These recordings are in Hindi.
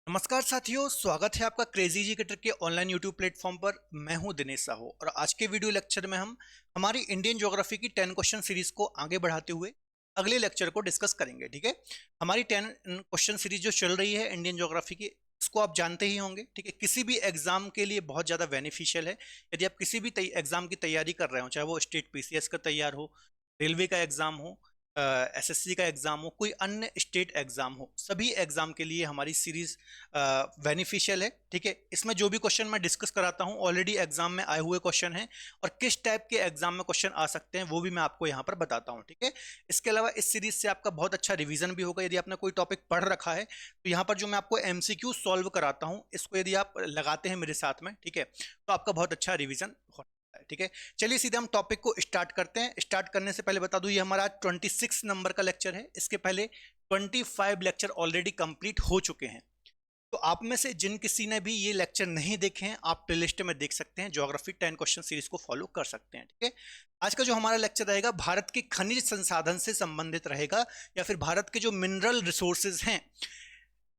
नमस्कार साथियों, स्वागत है आपका क्रेजी एजुकेटर के ऑनलाइन यूट्यूब प्लेटफॉर्म पर। मैं हूं दिनेश साहू और आज के वीडियो लेक्चर में हम हमारी इंडियन ज्योग्राफी की 10 क्वेश्चन सीरीज को आगे बढ़ाते हुए अगले लेक्चर को डिस्कस करेंगे। ठीक है, हमारी 10 क्वेश्चन सीरीज जो चल रही है इंडियन ज्योग्राफी की, इसको आप जानते ही होंगे। ठीक है, किसी भी एग्जाम के लिए बहुत ज़्यादा बेनिफिशियल है। यदि आप किसी भी एग्जाम की तैयारी कर रहे हो, चाहे वो स्टेट पीसीएस का तैयार हो, रेलवे का एग्जाम हो, एसएससी का एग्जाम हो, कोई अन्य स्टेट एग्जाम हो, सभी एग्जाम के लिए हमारी सीरीज बेनिफिशियल है। ठीक है, इसमें जो भी क्वेश्चन मैं डिस्कस कराता हूं ऑलरेडी एग्जाम में आए हुए क्वेश्चन हैं और किस टाइप के एग्जाम में क्वेश्चन आ सकते हैं वो भी मैं आपको यहां पर बताता हूं। ठीक है, इसके अलावा इस सीरीज से आपका बहुत अच्छा रिवीजन भी होगा। यदि आपने कोई टॉपिक पढ़ रखा है तो यहाँ पर जो मैं आपको एमसीक्यू सॉल्व कराता हूँ, इसको यदि आप लगाते हैं मेरे साथ में, ठीक है, तो आपका बहुत अच्छा रिविजन होता है। ठीक है, चलिए सीधे हम टॉपिक को स्टार्ट करते हैं। स्टार्ट करने से पहले बता दूं, ये हमारा 26 नंबर का लेक्चर है। इसके पहले 25 लेक्चर ऑलरेडी कंप्लीट हो चुके हैं। तो आप में से जिन किसी ने भी ये लेक्चर नहीं देखे हैं, आप प्लेलिस्ट में देख सकते हैं, ज्योग्राफी 10 क्वेश्चन सीरीज को फॉलो कर सकते हैं। ठीक है, आज का जो हमारा लेक्चर रहेगा भारत के खनिज संसाधन से संबंधित रहेगा, या फिर भारत के जो मिनरल रिसोर्सेज हैं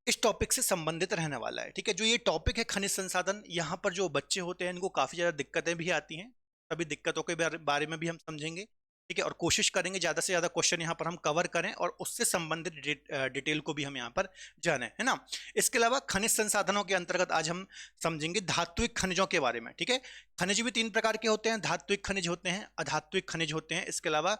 इस टॉपिक से संबंधित रहने वाला है। ठीक है, जो ये टॉपिक है खनिज संसाधन, यहाँ पर जो बच्चे होते हैं इनको काफी ज्यादा दिक्कतें भी आती हैं। सभी दिक्कतों के बारे में भी हम समझेंगे। ठीक है, और कोशिश करेंगे ज्यादा से ज्यादा क्वेश्चन यहाँ पर हम कवर करें और उससे संबंधित डिटेल को भी हम यहाँ पर जाने, है ना। इसके अलावा खनिज संसाधनों के अंतर्गत आज हम समझेंगे धात्विक खनिजों के बारे में। ठीक है, खनिज भी 3 प्रकार के होते हैं, धात्विक खनिज होते हैं, अधात्विक खनिज होते हैं। इसके अलावा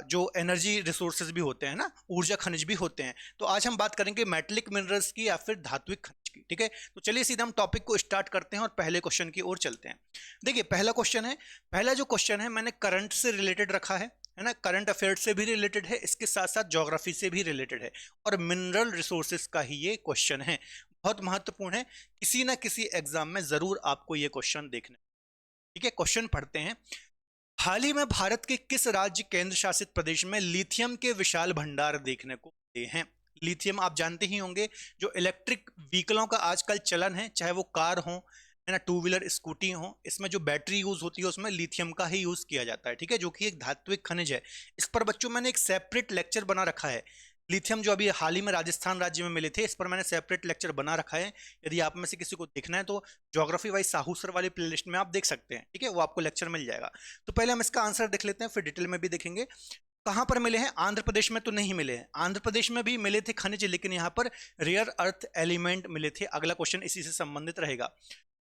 जो एनर्जी रिसोर्सेज भी होते हैं ना, ऊर्जा खनिज भी होते हैं। तो आज हम बात करेंगे मेटलिक मिनरल्स की या फिर धात्विक खनिज की। ठीक है, तो चलिए सीधा हम टॉपिक को स्टार्ट करते हैं और पहले क्वेश्चन की ओर चलते हैं। देखिए, पहला क्वेश्चन है, पहला जो क्वेश्चन है मैंने करंट से रिलेटेड रखा है ना, करंट अफेयर से भी रिलेटेड है, इसके साथ साथ ज्योग्राफी से भी रिलेटेड है और मिनरल रिसोर्सेज का ही ये क्वेश्चन है। बहुत महत्वपूर्ण है, किसी ना किसी एग्जाम में जरूर आपको ये क्वेश्चन देखने। ठीक है, क्वेश्चन पढ़ते हैं। हाल ही में भारत के किस राज्य केंद्र शासित प्रदेश में लिथियम के विशाल भंडार देखने को मिले हैं? लिथियम आप जानते ही होंगे, जो इलेक्ट्रिक व्हीकलों का आजकल चलन है, चाहे वो कार हो, है ना, टू व्हीलर स्कूटी हो, इसमें जो बैटरी यूज होती है उसमें लिथियम का ही यूज किया जाता है। ठीक है, जो कि एक धात्विक खनिज है। इस पर बच्चों मैंने एक सेपरेट लेक्चर बना रखा है। लिथियम जो अभी हाल ही में राजस्थान राज्य में मिले थे, इस पर मैंने सेपरेट लेक्चर बना रखा है। यदि आप में से किसी को देखना है तो ज्योग्राफी वाइज साहू सर वाली प्लेलिस्ट में आप देख सकते हैं। ठीक है, वो आपको लेक्चर मिल जाएगा। तो पहले हम इसका आंसर देख लेते हैं, फिर डिटेल में भी देखेंगे। कहां पर मिले हैं? आंध्र प्रदेश में तो नहीं मिले हैं। आंध्र प्रदेश में भी मिले थे खनिज, लेकिन यहाँ पर रेयर अर्थ एलिमेंट मिले थे। अगला क्वेश्चन इसी से संबंधित रहेगा।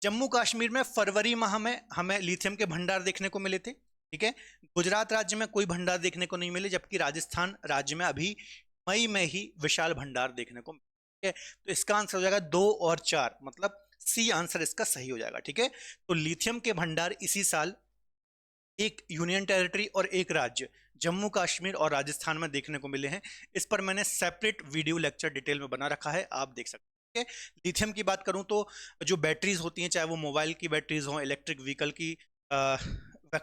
जम्मू कश्मीर में फरवरी माह में हमें लिथियम के भंडार देखने को मिले थे। ठीक है, गुजरात राज्य में कोई भंडार देखने को नहीं मिले, जबकि राजस्थान राज्य में अभी मई में ही विशाल भंडार देखने को मिले। ठीक है, तो इसका आंसर हो जाएगा 2 और 4, मतलब सी आंसर इसका सही हो जाएगा। ठीक है, तो लिथियम के भंडार इसी साल एक यूनियन टेरिटरी और एक राज्य जम्मू कश्मीर और राजस्थान में देखने को मिले हैं। इस पर मैंने सेपरेट वीडियो लेक्चर डिटेल में बना रखा है, आप देख सकते हैं। लिथियम की बात करूं तो जो बैटरीज होती हैं, चाहे वो मोबाइल की बैटरीज हो, इलेक्ट्रिक व्हीकल की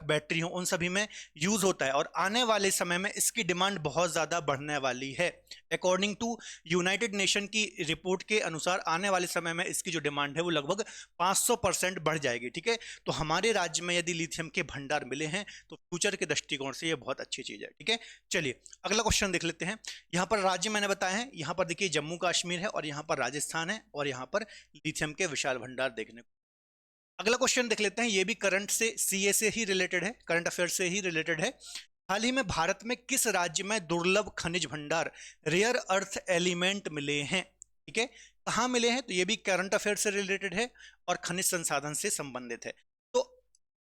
बैटरी हो, उन सभी में यूज होता है और आने वाले समय में इसकी डिमांड बहुत ज्यादा बढ़ने वाली है। अकॉर्डिंग टू यूनाइटेड नेशन की रिपोर्ट के अनुसार आने वाले समय में इसकी जो डिमांड है वो लगभग 500% बढ़ जाएगी। ठीक है, तो हमारे राज्य में यदि लिथियम के भंडार मिले हैं तो फ्यूचर के दृष्टिकोण से ये बहुत अच्छी चीज है। ठीक है, चलिए अगला क्वेश्चन देख लेते हैं। यहाँ पर राज्य मैंने बताया है, यहाँ पर देखिए जम्मू कश्मीर है और यहाँ पर राजस्थान है और यहाँ पर लिथियम के विशाल भंडार देखने को। अगला क्वेश्चन देख लेते हैं, ये भी करंट से सीए से ही रिलेटेड है, करंट अफेयर से ही रिलेटेड है। हाल ही में भारत में किस राज्य में दुर्लभ खनिज भंडार रेयर अर्थ एलिमेंट मिले हैं? ठीक है, कहाँ मिले हैं? तो ये भी करंट अफेयर से रिलेटेड है और खनिज संसाधन से संबंधित है। तो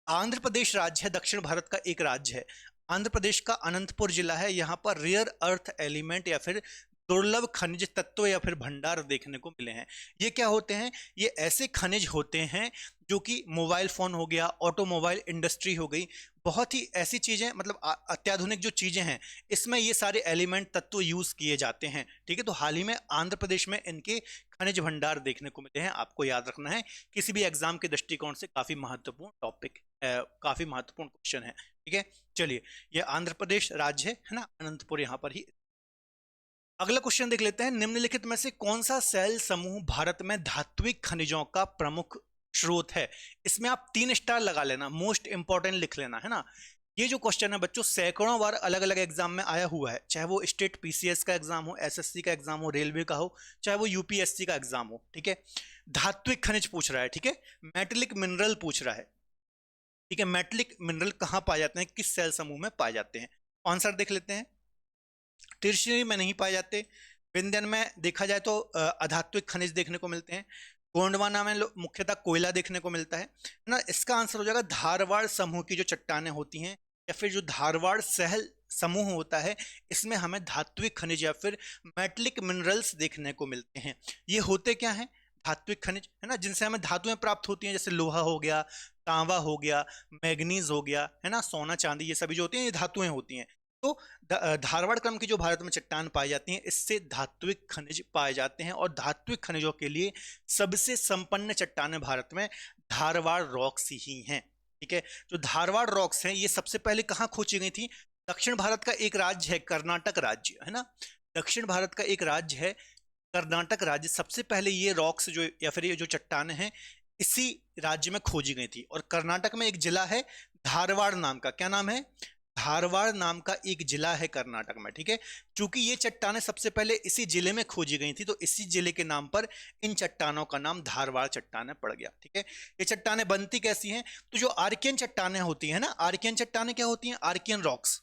आंध्र प्रदेश राज्य है, दक्षिण भारत का एक राज्य है। आंध्र प्रदेश का अनंतपुर जिला है, यहाँ पर रेयर अर्थ एलिमेंट या फिर दुर्लभ खनिज तत्व या फिर भंडार देखने को मिले हैं। ये क्या होते हैं? ये ऐसे खनिज होते हैं जो कि मोबाइल फोन हो गया, ऑटोमोबाइल इंडस्ट्री हो गई, बहुत ही ऐसी चीजें, मतलब अत्याधुनिक जो चीजें हैं, इसमें ये सारे एलिमेंट तत्व यूज किए जाते हैं। ठीक है, तो हाल ही में आंध्र प्रदेश में इनके खनिज भंडार देखने को मिले हैं। आपको याद रखना है, किसी भी एग्जाम के दृष्टिकोण से काफी महत्वपूर्ण टॉपिक, काफी महत्वपूर्ण क्वेश्चन है। ठीक है, चलिए ये आंध्र प्रदेश राज्य है ना, अनंतपुर यहाँ पर ही। अगला क्वेश्चन देख लेते हैं, निम्नलिखित में से कौन सा सेल समूह भारत में धात्विक खनिजों का प्रमुख स्रोत है? इसमें आप 3 स्टार लगा लेना, मोस्ट इंपॉर्टेंट लिख लेना, है ना। ये जो क्वेश्चन है बच्चों सैकड़ों बार अलग अलग एग्जाम में आया हुआ है, चाहे वो स्टेट पीसीएस का एग्जाम हो, एसएससी का एग्जाम हो, रेलवे का हो, चाहे वो यूपीएससी का एग्जाम हो। ठीक है, धात्विक खनिज पूछ रहा है, ठीक है, मेटेलिक मिनरल पूछ रहा है। ठीक है, मेटेलिक मिनरल कहाँ पाए जाते हैं, किस सेल समूह में पाए जाते हैं? आंसर देख लेते हैं। टर्शियरी में नहीं पाए जाते। विंध्यन में देखा जाए तो अधात्विक खनिज देखने को मिलते हैं। गोंडवाना में मुख्यतः कोयला देखने को मिलता है ना। इसका आंसर हो जाएगा धारवाड़ समूह की जो चट्टानें होती हैं या फिर जो धारवाड़ सहल समूह होता है, इसमें हमें धात्विक खनिज या फिर मेटलिक मिनरल्स देखने को मिलते हैं। ये होते क्या हैं? धात्विक खनिज है ना, जिनसे हमें धातुएं प्राप्त होती हैं, जैसे लोहा हो गया, तांबा हो गया, मैग्नीज हो गया, है ना, सोना चांदी, ये सभी जो होती हैं ये धातुएं होती हैं। तो धारवाड़ क्रम की जो भारत में चट्टान पाई जाती हैं, इससे धात्विक खनिज पाए जाते हैं और धात्विक खनिजों के लिए सबसे संपन्न चट्टानें भारत में धारवाड़ रॉक्स ही हैं। ठीक है, जो धारवाड़ रॉक्स हैं ये सबसे पहले कहाँ खोजी गई थी? दक्षिण भारत का एक राज्य है कर्नाटक राज्य, है ना, दक्षिण भारत का एक राज्य है कर्नाटक राज्य। सबसे पहले ये रॉक्स जो या फिर ये जो चट्टानें हैं इसी राज्य में खोजी गई थी। और कर्नाटक में एक जिला है धारवाड़ नाम का, क्या नाम है? धारवाड़ नाम का एक जिला है कर्नाटक में। ठीक है, क्योंकि ये चट्टानें सबसे पहले इसी जिले में खोजी गई थी, तो इसी जिले के नाम पर इन चट्टानों का नाम धारवाड़ चट्टानें पड़ गया। ठीक है, ये चट्टानें बनती कैसी हैं? तो जो आर्कियन चट्टानें होती हैं ना, आर्कियन चट्टानें क्या होती हैं? Archaean rocks.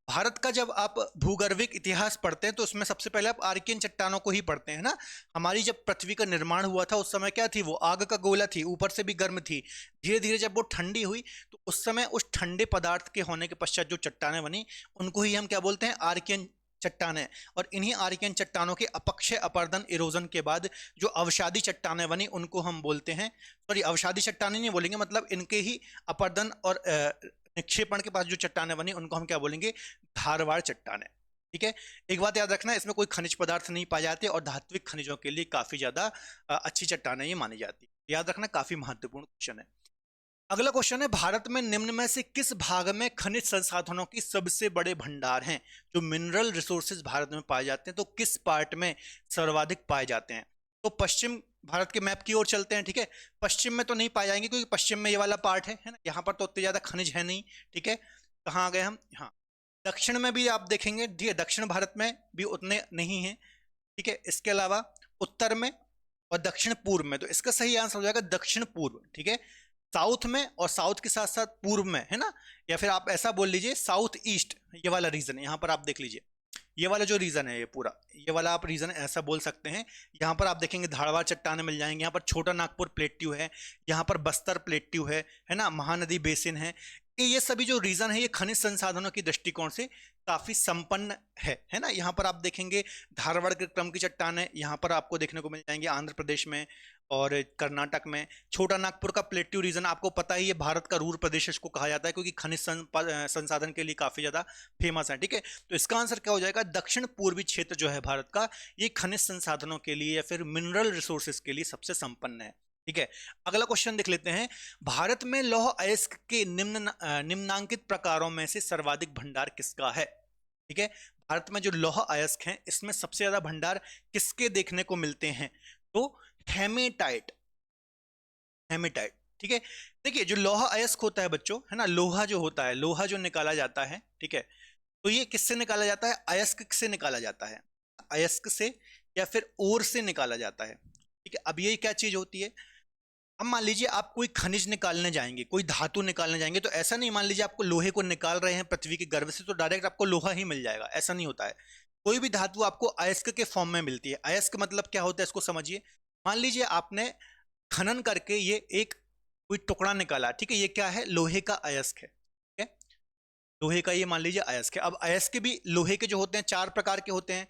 भारत का जब आप भूगर्भिक इतिहास पढ़ते हैं तो उसमें सबसे पहले आप आर्कियन चट्टानों को ही पढ़ते हैं ना। हमारी जब पृथ्वी का निर्माण हुआ था उस समय क्या थी? वो आग का गोला थी, ऊपर से भी गर्म थी। धीरे धीरे जब वो ठंडी हुई तो उस समय उस ठंडे पदार्थ के होने के पश्चात जो चट्टानें बनी उनको ही हम क्या बोलते हैं? आर्कियन चट्टानें। और इन्हीं आर्कियन चट्टानों के अपक्षय अपर्दन इरोजन के बाद जो अवसादी चट्टानें बनी उनको हम बोलते हैं, सॉरी अवसादी चट्टानें नहीं बोलेंगे, मतलब इनके ही अपर्दन और निक्षेपण के पास जो चट्टानें बनी उनको हम क्या बोलेंगे? धारवाड़ चट्टानें। ठीक है, एक बात याद रखना, इसमें कोई खनिज पदार्थ नहीं पाए जाते और धात्विक खनिजों के लिए काफी ज्यादा अच्छी चट्टानें ये मानी जाती है। याद रखना, काफी महत्वपूर्ण क्वेश्चन है। अगला क्वेश्चन है, भारत में निम्न में से किस भाग में खनिज संसाधनों की सबसे बड़े भंडार हैं? जो मिनरल रिसोर्सेज भारत में पाए जाते हैं तो किस पार्ट में सर्वाधिक पाए जाते हैं? तो पश्चिम भारत के मैप की ओर चलते हैं। ठीक है, पश्चिम में तो नहीं पाए जाएंगे क्योंकि पश्चिम में ये वाला पार्ट है ना, यहाँ पर तो उतने ज्यादा खनिज है नहीं। ठीक है, कहाँ आ गए हम? हाँ, दक्षिण में भी आप देखेंगे, ठीक है, दक्षिण भारत में भी उतने नहीं है। ठीक है, इसके अलावा उत्तर में और दक्षिण पूर्व में, तो इसका सही आंसर हो जाएगा दक्षिण पूर्व। ठीक है, साउथ में और साउथ के साथ साथ पूर्व में, है ना, या फिर आप ऐसा बोल लीजिए साउथ ईस्ट, ये वाला रीजन यहाँ पर आप देख लीजिए, ये वाला जो रीजन है ये पूरा, ये वाला आप रीजन ऐसा बोल सकते हैं। यहाँ पर आप देखेंगे धारवाड़ चट्टानें मिल जाएंगे, यहाँ पर छोटा नागपुर प्लेट्यू है, यहाँ पर बस्तर प्लेट्यू है ना, महानदी बेसिन है। ये सभी जो रीजन है ये खनिज संसाधनों की दृष्टिकोण से काफी संपन्न है ना। यहाँ पर आप देखेंगे धारवाड़ के क्रम की चट्टानें यहाँ पर आपको देखने को मिल जाएंगे आंध्र प्रदेश में और कर्नाटक में। छोटा नागपुर का प्लेट्यू रीजन आपको पता ही है, भारत का रूर प्रदेश इसको कहा जाता है क्योंकि खनिज संसाधन के लिए काफी ज्यादा फेमस है। ठीक है, तो इसका आंसर क्या हो जाएगा? दक्षिण पूर्वी क्षेत्र जो है भारत का, ये खनिज संसाधनों के लिए या फिर मिनरल रिसोर्सेज के लिए सबसे संपन्न है। ठीक है, अगला क्वेश्चन देख लेते हैं। भारत में लौह अयस्क के निम्नांकित प्रकारों में से सर्वाधिक भंडार किसका है? ठीक है, भारत में जो लौह अयस्क हैं इसमें सबसे ज्यादा भंडार किसके देखने को मिलते हैं? तो हेमेटाइट, हेमेटाइट। ठीक है, देखिए जो लोहा अयस्क होता है बच्चों, है ना, लोहा जो होता है, लोहा जो निकाला जाता है, ठीक है, तो ये किससे निकाला जाता है? अयस्क से निकाला जाता है, अयस्क से या फिर ओर से निकाला जाता है। ठीक है, अब ये क्या चीज होती है? अब मान लीजिए आप कोई खनिज निकालने जाएंगे, कोई धातु निकालने जाएंगे, तो ऐसा नहीं मान लीजिए आपको लोहे को निकाल रहे हैं पृथ्वी के गर्भ से तो डायरेक्ट आपको लोहा ही मिल जाएगा, ऐसा नहीं होता है। कोई भी धातु आपको अयस्क के फॉर्म में मिलती है। अयस्क मतलब क्या होता है इसको समझिए। मान लीजिए आपने खनन करके ये एक कोई टुकड़ा निकाला, ठीक है, ये क्या है? लोहे का अयस्क है। ठीक है, लोहे का ये मान लीजिए अयस्क है। अब अयस्क भी लोहे के जो होते हैं चार प्रकार के होते हैं,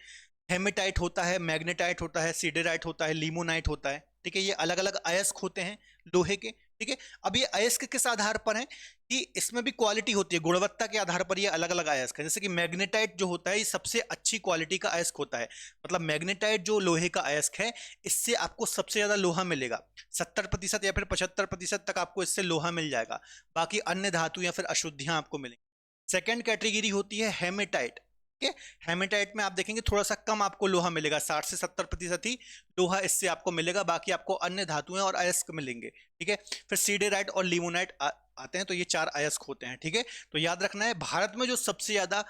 हेमेटाइट होता है, मैग्नेटाइट होता है, सीडेराइट होता है, लिमोनाइट होता है। ठीक है, ये अलग अलग अयस्क होते हैं लोहे के। ठीक है, अब ये अयस्क किस आधार पर है कि इसमें भी क्वालिटी होती है, गुणवत्ता के आधार पर ये अलग अलग अयस्क है। जैसे कि मैग्नेटाइट जो होता है ये सबसे अच्छी क्वालिटी का अयस्क होता है, मतलब मैग्नेटाइट जो लोहे का अयस्क है इससे आपको सबसे ज्यादा लोहा मिलेगा, 70% या फिर 75% तक आपको इससे लोहा मिल जाएगा। बाकी अन्य धातु या फिर अशुद्धियां आपको मिलेंगी। सेकेंड कैटेगरी होती है हेमेटाइट। ठीक है, हेमेटाइट में आप देखेंगे थोड़ा सा कम आपको लोहा मिलेगा, 60 से 70% ही लोहा इससे आपको मिलेगा, बाकी आपको अन्य धातुएं और अयस्क मिलेंगे। ठीक है, फिर सीडेराइट और लिमोनाइट आते हैं तो ये 4 अयस्क होते हैं, ठीक है। तो याद रखना है, भारत में जो सबसे ज्यादा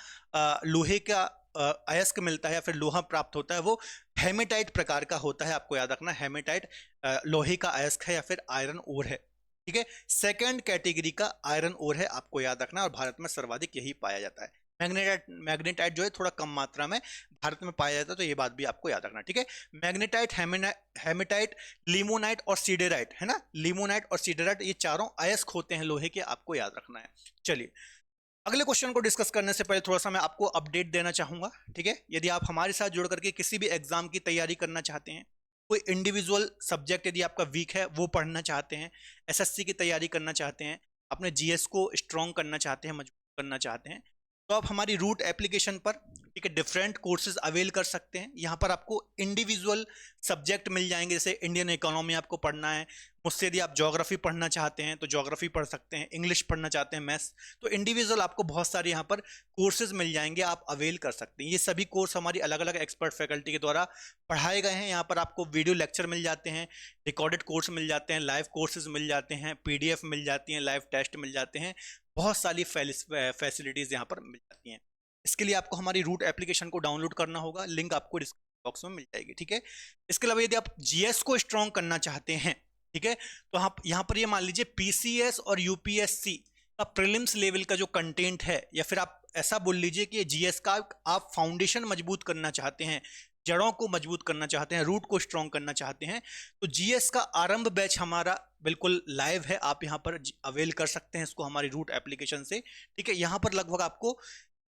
लोहे का अयस्क मिलता है या फिर लोहा प्राप्त होता है वो हेमेटाइट प्रकार का होता है। आपको याद रखना, हेमेटाइट लोहे का अयस्क है या फिर आयरन ओर है, ठीक है। सेकंड कैटेगरी का आयरन ओर है, आपको याद रखना, और भारत में सर्वाधिक यही पाया जाता है। मैग्नेटाइट जो है थोड़ा कम मात्रा में भारत में पाया जाता है, तो ये बात भी आपको याद रखना, ठीक है। मैग्नेटाइट, हेमेटाइट, लिमोनाइट और सीडेराइट, है ना, लिमोनाइट और सीडेराइट ये चारों अयस्क होते हैं लोहे के, आपको याद रखना है। चलिए अगले क्वेश्चन को डिस्कस करने से पहले थोड़ा सा मैं आपको अपडेट देना चाहूंगा, ठीक है। यदि आप हमारे साथ जुड़ करके किसी भी एग्जाम की तैयारी करना चाहते हैं, कोई इंडिविजुअल सब्जेक्ट यदि आपका वीक है वो पढ़ना चाहते हैं, एसएससी की तैयारी करना चाहते हैं, अपने जीएस को स्ट्रॉन्ग करना चाहते हैं, मजबूत करना चाहते हैं, तो आप हमारी रूट एप्लीकेशन पर, ठीक है, डिफरेंट कोर्सेज अवेल कर सकते हैं। यहाँ पर आपको इंडिविजुअल सब्जेक्ट मिल जाएंगे, जैसे इंडियन इकोनॉमी आपको पढ़ना है, मुझसे यदि आप ज्योग्राफी पढ़ना चाहते हैं तो ज्योग्राफी पढ़ सकते हैं, इंग्लिश पढ़ना चाहते हैं, मैथ्स, तो इंडिविजुअल आपको बहुत सारे यहाँ पर कोर्सेज मिल जाएंगे, आप अवेल कर सकते हैं। ये सभी कोर्स हमारी अलग अलग एक्सपर्ट फैकल्टी के द्वारा पढ़ाए गए हैं। यहाँ पर आपको वीडियो लेक्चर मिल जाते हैं, रिकॉर्डेड कोर्स मिल जाते हैं, लाइव कोर्सेज मिल जाते हैं, पीडीएफ मिल जाती हैं, लाइव टेस्ट मिल जाते हैं, बहुत सारी फैसिलिटीज यहाँ पर मिल जाती हैं। इसके लिए आपको हमारी रूट एप्लीकेशन को डाउनलोड करना होगा, लिंक आपको डिस्क्रिप्शन बॉक्स में मिल जाएगी, ठीक है। इसके अलावा यदि आप जीएस को स्ट्रॉन्ग करना चाहते हैं, ठीक है, तो आप यहाँ पर ये मान लीजिए पीसीएस और यूपीएससी का प्रीलिम्स लेवल का जो कंटेंट है, या फिर आप ऐसा बोल लीजिए कि जीएस का आप फाउंडेशन मजबूत करना चाहते हैं, जड़ों को मजबूत करना चाहते हैं, रूट को स्ट्रॉन्ग करना चाहते हैं, तो जीएस का आरंभ बैच हमारा बिल्कुल लाइव है, आप यहाँ पर अवेल कर सकते हैं इसको हमारी रूट एप्लीकेशन से, ठीक है। यहाँ पर लगभग आपको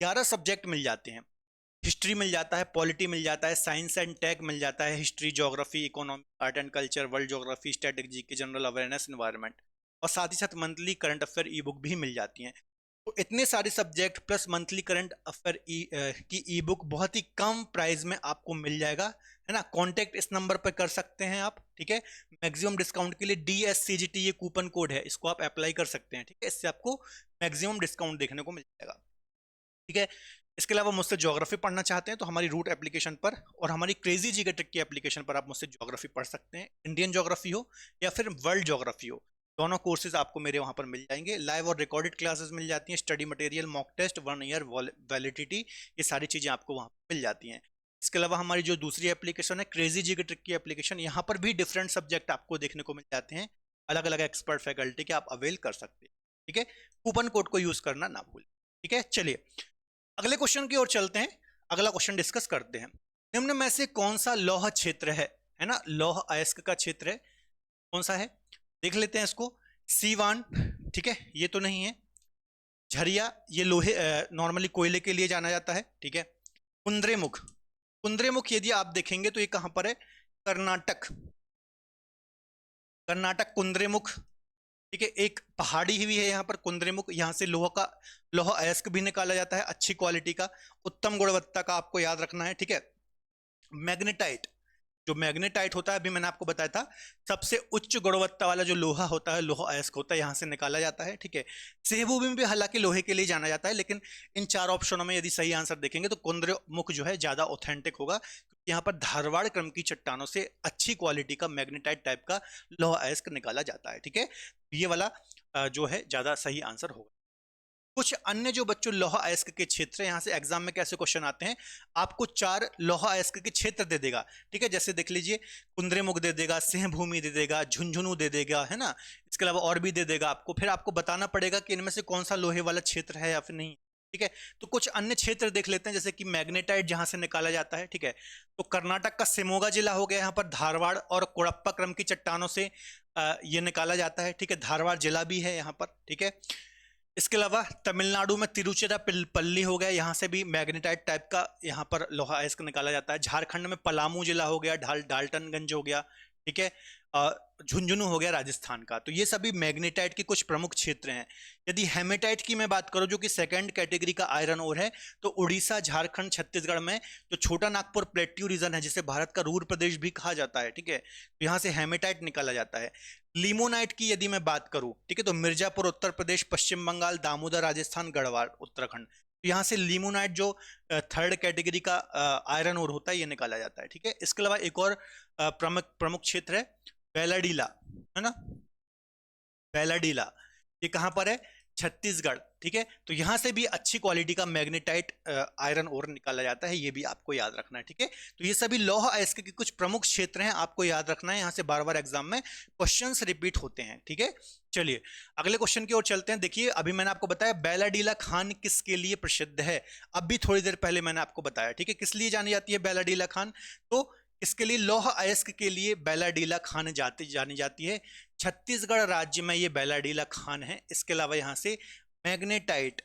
11 सब्जेक्ट मिल जाते हैं, हिस्ट्री मिल जाता है, पॉलिटी मिल जाता है, साइंस एंड टेक मिल जाता है, history, geography, economy, art and culture, world geography, strategy के जनरल अवेयरनेस, एनवायरनमेंट, और साथ ही साथ मंथली करंट अफेयर ई बुक भी मिल जाती हैं। तो इतने सारे subject plus monthly current affair की ई बुक बहुत ही कम प्राइस में आपको मिल जाएगा, है ना। कांटेक्ट इस नंबर पर कर सकते हैं आप, ठीक है। मैक्सिमम डिस्काउंट के लिए DSCGT ये कूपन कोड है, इसको आप अप्लाई कर सकते हैं, ठीक है। इससे आपको मैक्सिमम डिस्काउंट देखने को मिल जाएगा, ठीक है। इसके अलावा मुझसे ज्योग्राफी पढ़ना चाहते हैं तो हमारी रूट एप्लीकेशन पर और हमारी क्रेजी जी के ट्रिक की एप्लीकेशन पर आप मुझसे ज्योग्राफी पढ़ सकते हैं, इंडियन ज्योग्राफी हो या फिर वर्ल्ड ज्योग्राफी हो, दोनों कोर्सेज आपको मेरे वहां पर मिल जाएंगे। लाइव और रिकॉर्डेड क्लासेस मिल जाती हैं, study material, mock test, 1 year validity, ये सारी चीजें आपको वहां पर मिल जाती हैं। इसके अलावा हमारी जो दूसरी एप्लीकेशन है क्रेजी जी के ट्रिक की एप्लीकेशन, यहाँ पर भी डिफरेंट सब्जेक्ट आपको देखने को मिल जाते हैं, अलग अलग एक्सपर्ट फैकल्टी के आप अवेल कर सकते हैं, ठीक है। कूपन कोड को यूज करना ना भूलें, ठीक है। चलिए अगले क्वेश्चन की ओर चलते हैं, अगला क्वेश्चन डिस्कस करते हैं। निम्न में से कौन सा लौह क्षेत्र है ना, लौह अयस्क का क्षेत्र है, कौन सा है, देख लेते हैं इसको। सीवान, ठीक है, ये तो नहीं है। झरिया, ये लोहे नॉर्मली कोयले के लिए जाना जाता है, ठीक है। कुंद्रेमुख, कुंद्रेमुख यदि आप देखेंगे तो ये कहां पर है, कर्नाटक, कर्नाटक कुंद्रेमुख, ठीक है। एक पहाड़ी ही है यहाँ पर कुंद्रेमुख, यहाँ से लोहा अयस्क भी निकाला जाता है, अच्छी क्वालिटी का, उत्तम गुणवत्ता का, आपको याद रखना है, ठीक है। मैग्नेटाइट, जो मैग्नेटाइट होता है अभी मैंने आपको बताया था, सबसे उच्च गुणवत्ता वाला जो लोहा होता है, लोहा अयस्क होता है, यहाँ से निकाला जाता है, ठीक है। सेहबूबी में भी हालांकि लोहे के लिए जाना जाता है, लेकिन इन 4 ऑप्शनों में यदि सही आंसर देखेंगे तो कुंद्रेमुख जो है ज्यादा ऑथेंटिक होगा, यहाँ पर धारवाड़ क्रम की चट्टानों से अच्छी क्वालिटी का मैग्नेटाइट टाइप का लोहा अयस्क निकाला जाता है, ठीक है। ये वाला जो है ज्यादा सही आंसर होगा। कुछ अन्य जो बच्चों लोहा अयस्क के क्षेत्र, यहाँ से एग्जाम में कैसे क्वेश्चन आते हैं, आपको 4 लोहा अयस्क के क्षेत्र दे देगा, ठीक है। जैसे देख लीजिए, कुंद्रेमुख दे देगा, सिंहभूमि दे देगा, झुंझुनू दे देगा, है ना। इसके अलावा और भी दे देगा आपको, फिर आपको बताना पड़ेगा कि इनमें से कौन सा लोहे वाला क्षेत्र है या फिर नहीं, ठीक है। तो कुछ अन्य क्षेत्र देख लेते हैं, जैसे कि मैग्नेटाइट जहां से निकाला जाता है, ठीक है। तो कर्नाटक का शिमोगा जिला हो गया, यहाँ पर धारवाड़ और कोड़प्पा क्रम की चट्टानों से ये निकाला जाता है, ठीक है। धारवाड़ जिला भी है यहाँ पर, ठीक है। इसके अलावा तमिलनाडु में तिरुचिरापल्ली हो गया, यहाँ से भी मैग्नेटाइट टाइप का यहाँ पर लोहा अयस्क निकाला जाता है। झारखंड में पलामू जिला हो गया, डाल्टनगंज हो गया, ठीक है। झुंझुनू हो गया राजस्थान का। तो ये सभी मैग्नेटाइट के कुछ प्रमुख क्षेत्र हैं। यदि हेमेटाइट की मैं बात करूं, जो कि सेकंड कैटेगरी का आयरन ओर है, तो उड़ीसा, झारखंड, छत्तीसगढ़ में जो छोटा नागपुर प्लेट्यू रीजन है, जिसे भारत का रूर प्रदेश भी कहा जाता है, ठीक है, तो यहाँ से हेमेटाइट निकाला जाता है। लिमोनाइट की यदि मैं बात करूं, ठीक है, तो मिर्जापुर उत्तर प्रदेश, पश्चिम बंगाल, दामोदर राजस्थान, गढ़वाल उत्तराखंड, तो यहाँ से लिमोनाइट जो 3rd कैटेगरी का आयरन ओर होता है, ये निकाला जाता है, ठीक है। इसके अलावा एक और प्रमुख क्षेत्र है बेलाडीला, है ना, बेलाडीला, ये कहाँ पर है? छत्तीसगढ़। ठीक है, तो यहां से भी अच्छी क्वालिटी का मैग्नेटाइट आयरन ओर निकाला जाता है, ये भी आपको याद रखना है। ठीक है, तो ये सभी लौह अयस्क के कुछ प्रमुख क्षेत्र हैं, आपको याद रखना है, यहां से बार बार एग्जाम में क्वेश्चंस रिपीट होते हैं। ठीक है, चलिए अगले क्वेश्चन की ओर चलते हैं। देखिए अभी मैंने आपको बताया बैलाडीला खान किसके लिए प्रसिद्ध है, अभी थोड़ी देर पहले मैंने आपको बताया। ठीक है, किस लिए जानी जाती है बैलाडीला खान? तो इसके लिए लौह अयस्क के लिए बैलाडीला खान जानी जाती है। छत्तीसगढ़ राज्य में ये बैलाडीला खान है। इसके अलावा यहाँ से मैग्नेटाइट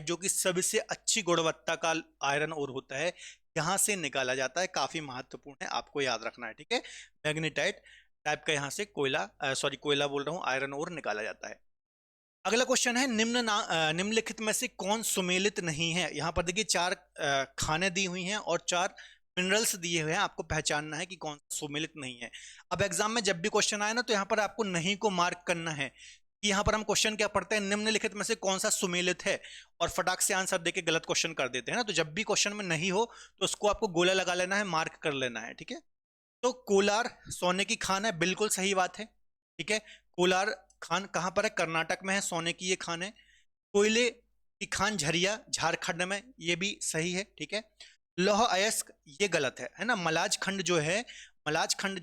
जो कि सबसे अच्छी गुणवत्ता का आयरन ओर होता है, यहां से निकाला जाता है, काफी महत्वपूर्ण है, आपको याद रखना है। ठीक है, मैग्नेटाइट टाइप का यहां से कोयला बोल रहा हूं, आयरन ओर निकाला जाता है। अगला क्वेश्चन है निम्नलिखित में से कौन सुमेलित नहीं है? यहां पर देखिए चार खाने दी हुई हैं और चार मिनरल्स दिए हुए हैं, आपको पहचानना है कि कौन सुमेलित नहीं है। अब एग्जाम में जब भी क्वेश्चन आए ना, तो यहाँ पर आपको नहीं को मार्क करना है कि यहाँ पर हम क्वेश्चन क्या पढ़ते हैं, निम्नलिखित में से कौन सा सुमेलित है, और फटाक से आंसर देके गलत क्वेश्चन कर देते हैं ना। तो जब भी क्वेश्चन में नहीं हो तो उसको आपको गोला लगा लेना है, मार्क कर लेना है। ठीक है, तो कोलार सोने की खान है, बिल्कुल सही बात है। ठीक है, कोलार खान कहाँ पर है? कर्नाटक में है, सोने की ये खान है। कोयले की खान झरिया झारखंड में, ये भी सही है। ठीक है, लौह अयस्क ये गलत है ना। मलाज खंड जो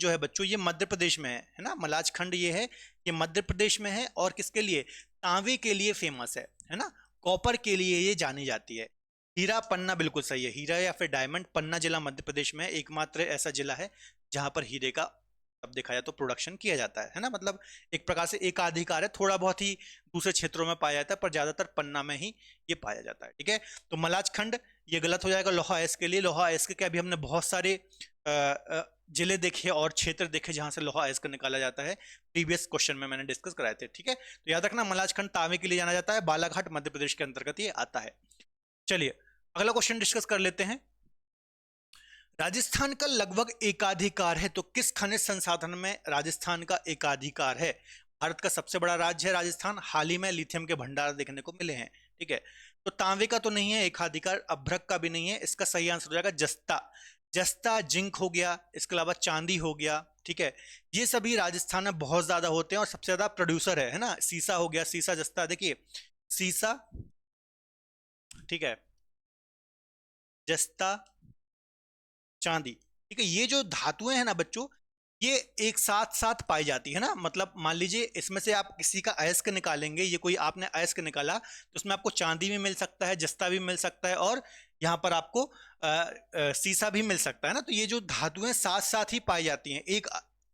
है बच्चों, ये मध्य प्रदेश में है ना। मलाज खंड ये है, ये मध्य प्रदेश में है, और किसके लिए? तांबे के लिए फेमस है ना, कॉपर के लिए ये जानी जाती है। हीरा पन्ना बिल्कुल सही है, हीरा या फिर डायमंड, पन्ना जिला मध्य प्रदेश में एकमात्र ऐसा जिला है जहां पर हीरे का अब देखा जाए तो प्रोडक्शन किया जाता है ना। मतलब एक प्रकार से एकाधिकार है, थोड़ा बहुत ही दूसरे क्षेत्रों में पाया जाता है, पर ज्यादातर पन्ना में ही ये पाया जाता है। ठीक है, तो मलाज खंड ये गलत हो जाएगा लोहा अयस्क के लिए। लोहा अयस्क के अभी हमने बहुत सारे जिले देखे और क्षेत्र देखे जहां से लोहा अयस्क निकाला जाता है, प्रीवियस क्वेश्चन में मैंने डिस्कस कराए थे। ठीक है, तो याद रखना मलाज खंड तांबे के लिए जाना जाता है, बालाघाट मध्य प्रदेश के अंतर्गत ये आता है। चलिए अगला क्वेश्चन डिस्कस कर लेते हैं। राजस्थान का लगभग एकाधिकार है, तो किस खनिज संसाधन में राजस्थान का एकाधिकार है? भारत का सबसे बड़ा राज्य है राजस्थान, हाल ही में लिथियम के भंडार देखने को मिले हैं। ठीक है, तो तांबे का तो नहीं है एकाधिकार, अभ्रक का भी नहीं है, इसका सही आंसर हो जाएगा जस्ता। जस्ता जिंक हो गया, इसके अलावा चांदी हो गया। ठीक है, ये सभी राजस्थान में बहुत ज्यादा होते हैं और सबसे ज्यादा प्रोड्यूसर है ना। सीसा हो गया, सीसा जस्ता, देखिए सीसा, ठीक है, जस्ता, चांदी। ठीक है, ये जो धातुएं हैं ना बच्चों, ये एक साथ साथ पाई जाती है ना। मतलब मान लीजिए इसमें से आप किसी का अयस्क निकालेंगे, ये कोई आपने अयस्क निकाला तो उसमें आपको चांदी भी मिल सकता है, जस्ता भी मिल सकता है, और यहाँ पर आपको सीसा भी मिल सकता है ना। तो ये जो धातुएं साथ साथ ही पाई जाती हैं, एक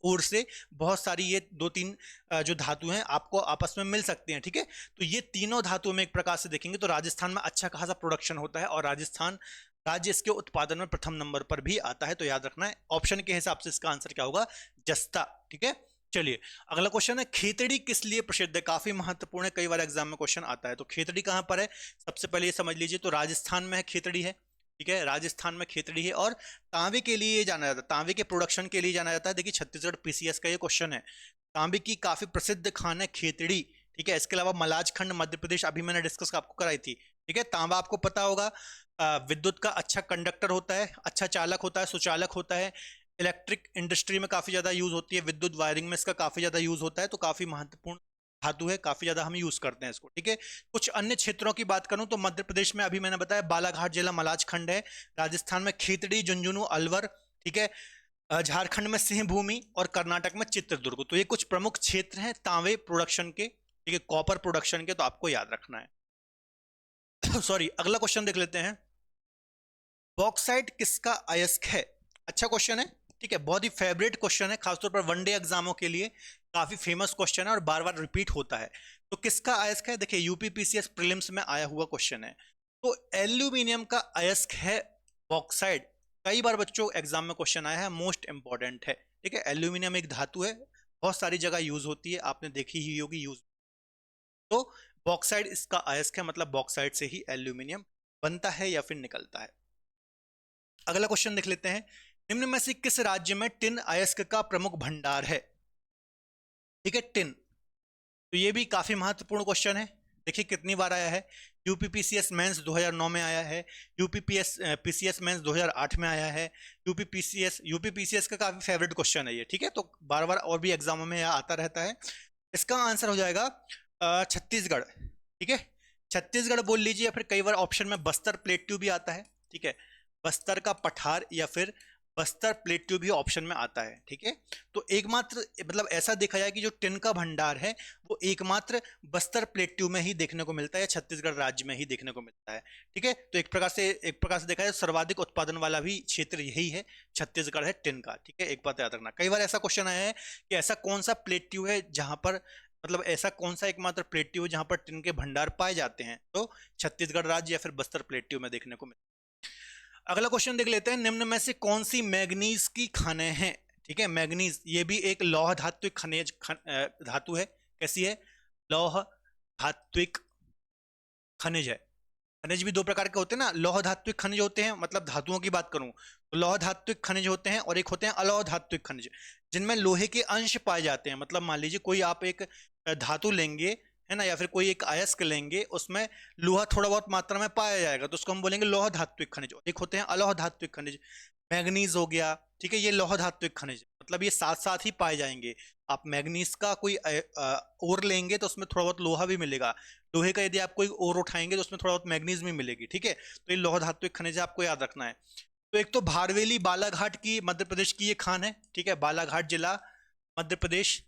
ओर से बहुत सारी ये दो तीन जो धातु हैं आपको आपस में मिल सकती हैं। ठीक है, तो ये तीनों धातुओं में एक प्रकार से देखेंगे तो राजस्थान में अच्छा खासा प्रोडक्शन होता है, और राजस्थान राज्य इसके उत्पादन में प्रथम नंबर पर भी आता है। तो याद रखना है ऑप्शन के हिसाब से इसका आंसर क्या होगा? जस्ता। ठीक है, चलिए अगला क्वेश्चन है, खेतड़ी किस लिए प्रसिद्ध है? काफी महत्वपूर्ण है, कई बार एग्जाम में क्वेश्चन आता है। तो खेतड़ी कहां पर है? सबसे पहले ये समझ लीजिए, तो राजस्थान में है खेतड़ी है। ठीक है, राजस्थान में खेतड़ी है, और तांबे के लिए जाना जाता है, तांबे के प्रोडक्शन के लिए जाना जाता है। देखिए छत्तीसगढ़ पीसीएस का ये क्वेश्चन है, तांबे की काफी प्रसिद्ध खान है खेतड़ी। ठीक है, इसके अलावा मलाजखंड मध्य प्रदेश अभी मैंने डिस्कस आपको कराई थी। ठीक है, तांबा आपको पता होगा विद्युत का अच्छा कंडक्टर होता है, अच्छा चालक होता है, सुचालक होता है, इलेक्ट्रिक इंडस्ट्री में काफी ज्यादा यूज होती है, विद्युत वायरिंग में इसका काफी ज्यादा यूज होता है। तो काफी महत्वपूर्ण धातु है, काफी ज्यादा हम यूज करते हैं इसको। ठीक है, कुछ अन्य क्षेत्रों की बात करूं तो मध्य प्रदेश में अभी मैंने बताया बालाघाट जिला मलाज खंड है, राजस्थान में खेतड़ी, झुंझुनू, अलवर। ठीक है, झारखंड में सिंहभूमि, और कर्नाटक में चित्रदुर्ग। तो ये कुछ प्रमुख क्षेत्र हैं तांबे प्रोडक्शन के, ठीक है, कॉपर प्रोडक्शन के, तो आपको याद रखना है। सॉरी, अगला क्वेश्चन देख लेते हैं। बॉक्साइट किसका अयस्क है? अच्छा क्वेश्चन है, ठीक है, बहुत ही फेवरेट क्वेश्चन है, खासतौर पर वनडे एग्जामों के लिए काफी फेमस क्वेश्चन है और बार बार रिपीट होता है। तो किसका अयस्क है? देखिए यूपीपीसीएस प्रीलिम्स में आया हुआ क्वेश्चन है। तो एल्यूमिनियम का अयस्क है बॉक्साइट। कई बार बच्चों एग्जाम में क्वेश्चन आया है, मोस्ट इंपॉर्टेंट है। ठीक है, एल्यूमिनियम एक धातु है, बहुत सारी जगह यूज होती है, आपने देखी ही होगी यूज। तो बॉक्साइट इसका अयस्क है, मतलब बॉक्साइट से ही एल्यूमिनियम बनता है या फिर निकलता है। अगला क्वेश्चन देख लेते हैं, निम्न में से किस राज्य में टिन अयस्क का प्रमुख भंडार है? ठीक है, टिन, तो ये भी काफी महत्वपूर्ण क्वेश्चन है। देखिए कितनी बार आया है, यूपीपीसीएस मेंस 2009 में आया है, पीसीएस मेंस 2008 में आया है, यूपीपीसीएस का काफी फेवरेट क्वेश्चन है ये। ठीक है, तो बार बार और भी एग्जामों में यह आता रहता है। इसका आंसर हो जाएगा छत्तीसगढ़। ठीक है, छत्तीसगढ़ बोल लीजिए, या फिर कई बार ऑप्शन में बस्तर प्लेट्यू भी आता है। ठीक है, बस्तर का पठार या फिर बस्तर प्लेट्यू भी ऑप्शन में आता है। ठीक है, तो एकमात्र मतलब ऐसा देखा जाए कि जो टिन का भंडार है वो एकमात्र बस्तर प्लेट्यू में ही देखने को मिलता है, छत्तीसगढ़ राज्य में ही देखने को मिलता है। ठीक है, तो एक प्रकार से देखा जाए सर्वाधिक उत्पादन वाला भी क्षेत्र यही है, छत्तीसगढ़ है टिन का। ठीक है, एक बात याद रखना, कई बार ऐसा क्वेश्चन आया है कि ऐसा कौन सा प्लेट्यू है जहां पर मतलब ऐसा कौन सा एकमात्र प्लेट्यू है जहां पर टिन के भंडार पाए जाते हैं, तो छत्तीसगढ़ राज्य या फिर बस्तर प्लेट्यू में देखने को मिलता है। अगला क्वेश्चन देख लेते हैं, निम्न में से कौन सी मैग्नीज की खानें हैं। ठीक है, मैग्नीज ये भी एक लौह धात्विक धातु है। कैसी है? लौह धात्विक खनिज है। खनिज भी दो प्रकार के होते हैं ना, लौह धात्विक खनिज होते हैं, मतलब धातुओं की बात करूं तो लौह धात्विक खनिज होते हैं, और एक होते हैं अलौह धात्विक खनिज जिनमें लोहे के अंश पाए जाते हैं। मतलब मान लीजिए कोई आप एक धातु लेंगे, है ना, या फिर कोई एक अयस्क लेंगे, उसमें लोहा थोड़ा बहुत मात्रा में पाया जाएगा तो उसको हम बोलेंगे लौह धात्विक खनिज। एक होते हैं अलौह धात्विक खनिज, मैग्नीज हो गया। ठीक है, ये लौह धात्विक खनिज मतलब ये साथ साथ ही पाए जाएंगे। आप मैग्नीज का कोई ओर लेंगे तो उसमें थोड़ा बहुत लोहा भी मिलेगा, लोहे का यदि आप कोई ओर उठाएंगे तो उसमें थोड़ा बहुत मैग्नीज भी मिलेगी। ठीक है, तो ये लौह धात्विक खनिज आपको याद रखना है। तो एक तो भारवेली बालाघाट की मध्य प्रदेश की ये खान है। ठीक है, बालाघाट जिला मध्य प्रदेश।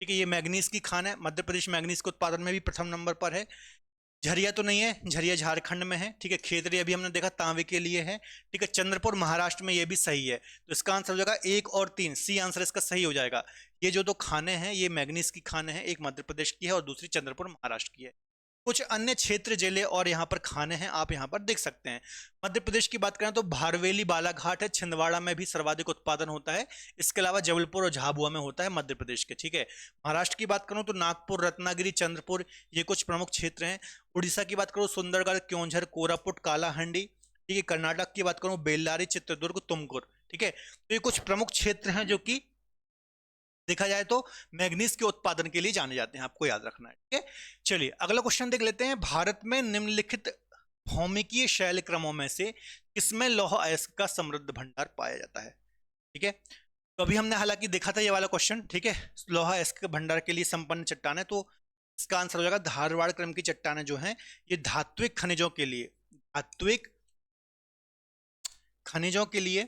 ठीक है, ये मैग्नीज की खान है, मध्य प्रदेश मैग्नीज के उत्पादन में भी प्रथम नंबर पर है। झरिया तो नहीं है, झरिया झारखंड में है। ठीक है, खेतरी अभी हमने देखा तांबे के लिए है। ठीक है, चंद्रपुर महाराष्ट्र में, ये भी सही है। तो इसका आंसर हो जाएगा 1 और 3, सी आंसर इसका सही हो जाएगा। ये जो दो खाने हैं ये मैग्नीज की खाने हैं, एक मध्य प्रदेश की है और दूसरी चंद्रपुर महाराष्ट्र की है। कुछ अन्य क्षेत्र जिले और यहाँ पर खाने हैं, आप यहाँ पर देख सकते हैं। मध्य प्रदेश की बात करें तो भारवेली बालाघाट है, छिंदवाड़ा में भी सर्वाधिक उत्पादन होता है। इसके अलावा जबलपुर और झाबुआ में होता है मध्य प्रदेश के। ठीक है, महाराष्ट्र की बात करूं तो नागपुर, रत्नागिरी, चंद्रपुर, ये कुछ प्रमुख क्षेत्र हैं। उड़ीसा की बात करूं सुंदरगढ़, क्योंझर, कोरापुट, कालाहांडी। ठीक है, कर्नाटक की बात करूं बेल्लारी, चित्रदुर्ग, तुमकुर। ठीक है, तो ये कुछ प्रमुख क्षेत्र हैं जो कि देखा जाए तो मैग्नीज के उत्पादन के लिए जाने जाते हैं, आपको याद रखना है। ठीक है, चलिए अगला क्वेश्चन देख लेते हैं, भारत में निम्नलिखित भौमिकीय शैल क्रमों में से किसमें लौह अयस्क का समृद्ध भंडार पाया जाता है। ठीक है, तो अभी हमने हालांकि देखा था ये वाला क्वेश्चन। ठीक है, लौह अयस्क के भंडार के लिए संपन्न चट्टाने, तो इसका आंसर हो जाएगा धारवाड़ क्रम की चट्टाने जो हैं ये धात्विक खनिजों के लिए, धात्विक खनिजों के लिए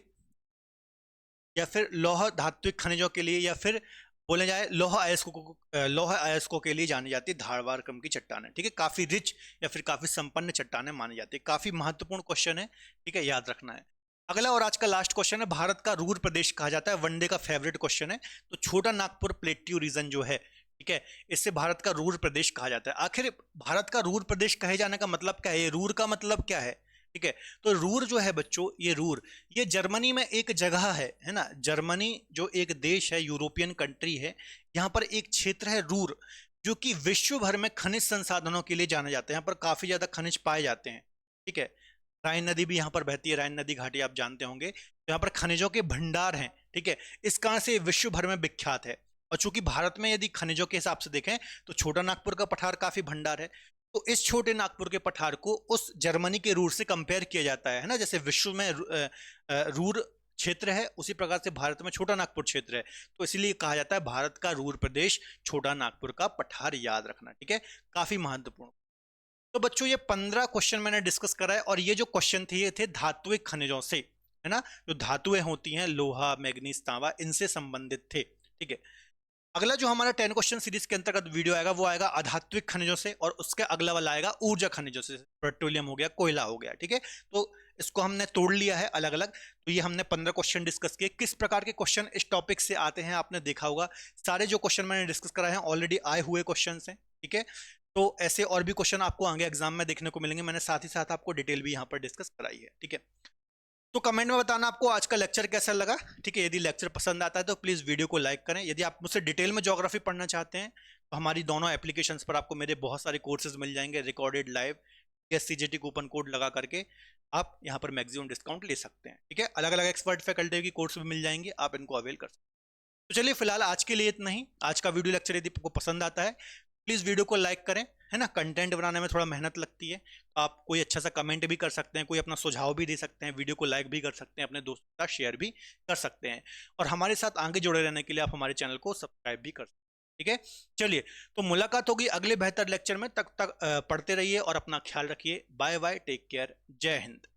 या फिर लौह धात्विक खनिजों के लिए, या फिर बोले जाए लौह अयस्कों के लिए जानी जाती है धारवाड़ क्रम की चट्टानें। ठीक है, काफी रिच या फिर काफी संपन्न चट्टानें मानी जाती है। काफी महत्वपूर्ण क्वेश्चन है। ठीक है, याद रखना है। अगला और आज का लास्ट क्वेश्चन है, भारत का रूर प्रदेश कहा जाता है, वनडे का फेवरेट क्वेश्चन है। तो छोटा नागपुर प्लेट्यू रीजन जो है, ठीक है, इससे भारत का रूर प्रदेश कहा जाता है। आखिर भारत का रूर प्रदेश कहे जाने का मतलब क्या है, रूर का मतलब क्या है। ठीक है, तो रूर जो है बच्चों, ये रूर ये जर्मनी में एक जगह है ना, जर्मनी जो एक देश है, यूरोपियन कंट्री है, यहाँ पर एक क्षेत्र है रूर, जो कि विश्व भर में खनिज संसाधनों के लिए जाने जाते हैं। यहाँ पर काफी ज्यादा खनिज पाए जाते हैं। ठीक है, राइन नदी भी यहाँ पर बहती है, राइन नदी घाटी आप जानते होंगे, तो यहाँ पर खनिजों के भंडार हैं। ठीक है, इस कारण से विश्व भर में विख्यात है। और चूंकि भारत में यदि खनिजों के हिसाब से देखें तो छोटा नागपुर का पठार काफी भंडार है, तो इस छोटे नागपुर के पठार को उस जर्मनी के रूर से कंपेयर किया जाता है ना, जैसे विश्व में रूर क्षेत्र है उसी प्रकार से भारत में छोटा नागपुर क्षेत्र है, तो इसीलिए कहा जाता है भारत का रूर प्रदेश छोटा नागपुर का पठार। याद रखना, ठीक है, काफी महत्वपूर्ण। तो बच्चों ये 15 क्वेश्चन मैंने डिस्कस करा है, और ये जो क्वेश्चन थे ये थे धात्विक खनिजों से, है ना, जो धातुएं होती हैं लोहा, मैग्नीज, तांबा, इनसे संबंधित थे। ठीक है, अगला जो हमारा 10 क्वेश्चन सीरीज के अंतर्गत वीडियो आएगा वो आएगा अधात्विक खनिजों से, और उसके अगला वाला आएगा ऊर्जा खनिजों से, पेट्रोलियम हो गया, कोयला हो गया। ठीक है, तो इसको हमने तोड़ लिया है अलग अलग। तो ये हमने 15 क्वेश्चन डिस्कस किए। किस प्रकार के क्वेश्चन इस टॉपिक से आते हैं आपने देखा होगा, सारे जो क्वेश्चन मैंने डिस्कस कराए हैं ऑलरेडी आए हुए क्वेश्चन हैं। ठीक है, तो ऐसे और भी क्वेश्चन आपको आगे एग्जाम में देखने को मिलेंगे, मैंने साथ ही साथ आपको डिटेल भी यहाँ पर डिस्कस कराई है। ठीक है, तो कमेंट में बताना आपको आज का लेक्चर कैसा लगा। ठीक है, यदि लेक्चर पसंद आता है तो प्लीज़ वीडियो को लाइक करें। यदि आप मुझसे डिटेल में ज्योग्राफी पढ़ना चाहते हैं तो हमारी दोनों एप्लीकेशंस पर आपको मेरे बहुत सारे कोर्सेज मिल जाएंगे, recorded live, SCGT coupon code लगा करके आप यहाँ पर मैक्सिमम डिस्काउंट ले सकते हैं। ठीक है, अलग अलग एक्सपर्ट फैकल्टी की कोर्स भी मिल जाएंगे, आप इनको अवेल कर सकते हैं। तो चलिए फिलहाल आज के लिए इतना ही। आज का वीडियो लेक्चर यदि आपको पसंद आता है प्लीज़ वीडियो को लाइक करें, है ना, कंटेंट बनाने में थोड़ा मेहनत लगती है, तो आप कोई अच्छा सा कमेंट भी कर सकते हैं, कोई अपना सुझाव भी दे सकते हैं, वीडियो को लाइक भी कर सकते हैं, अपने दोस्तों के साथ शेयर भी कर सकते हैं, और हमारे साथ आगे जुड़े रहने के लिए आप हमारे चैनल को सब्सक्राइब भी कर सकते हैं। ठीक है, चलिए, तो मुलाकात होगी अगले बेहतर लेक्चर में। तक तक पढ़ते रहिए और अपना ख्याल रखिए। बाय बाय, टेक केयर, जय हिंद।